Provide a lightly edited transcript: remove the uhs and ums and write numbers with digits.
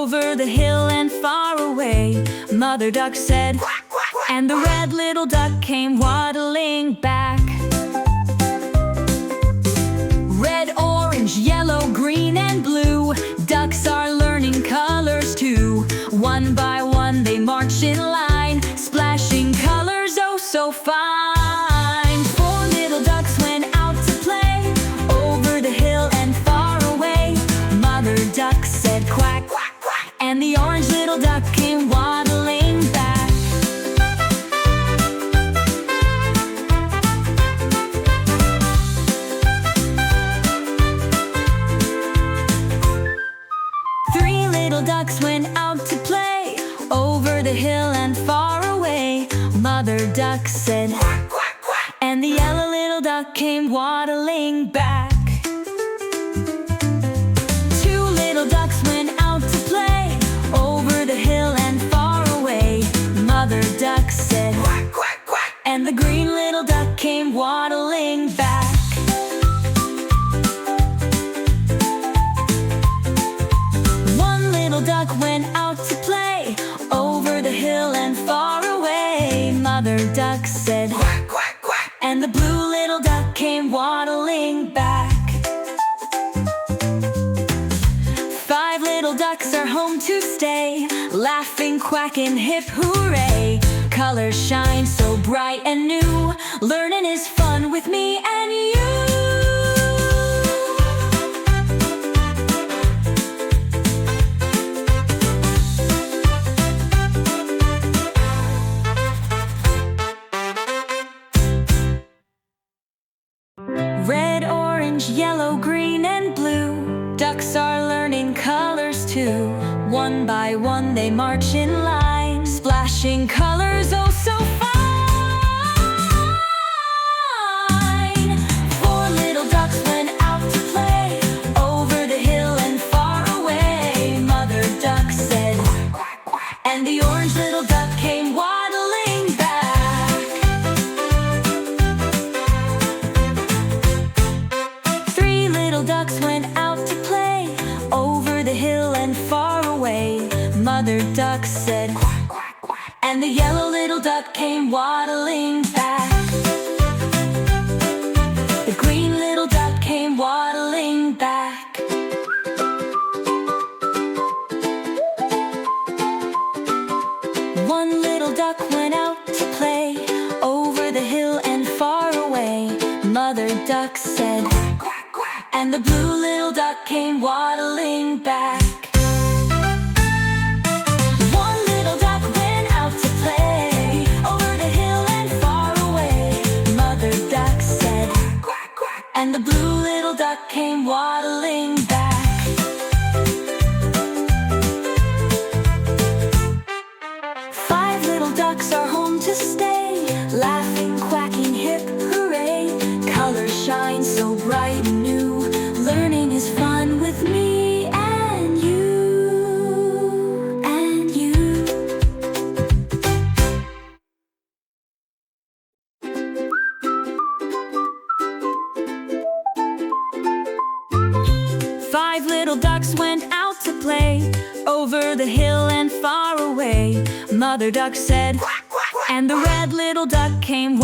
over the hill and far away. Mother duck said, quack, quack, quack. And the red little duck came waddling back. Red, orange, yellow, green, and blue, ducks are learning colors too. One by one they march in line, splashing colors oh so fine. Four little ducks went out to play, over the hill and far away. Mother duck said quack, quack, quack. And the orange little duck came waddling back. Three little ducks went out to play, over the hill and far away. Mother duck said quack, quack, quack. And the yellow little duck came waddling back. Two little ducks went out to play, over the hill and far away. Mother duck said quack, quack, quack. And the green little duck came waddling back. One little duck went out to play, over the hill and far away. Mother duck said quack, quack, quack. And the blue little duck came waddling back. Five little ducks are home to stay, laughing, quacking, hip hooray. Colors shine so bright and new, learning is fun with me and you. Red, orange, yellow, green, and blue, ducks are learning colors too. One by one they march in line, splashing colors oh so fine. Four little ducks went out to play, over the hill and far away. Mother duck said quack, quack, quack. And the orange little duck came waddling back. Three little ducks went out to play, over the hill and far away. Mother duck said quack, quack, quack. And the yellow little duck came waddling back. The green little duck came waddling back. One little duck went out to play, over the hill and far away. Mother duck said quack, quack, quack. And the blue little duck came waddling back. One little duck went out to play, over the hill and far away. Mother duck said quack, quack, quack. And the blue little duck came waddling back. Five little ducks are home to stay, laughing, quacking, hip hooray. Colors shine so bright and new, learning is fun with me and you, and you. Five little ducks went out to play, over the hill and far away. Mother duck said quack, quack, quack. And the red little duck came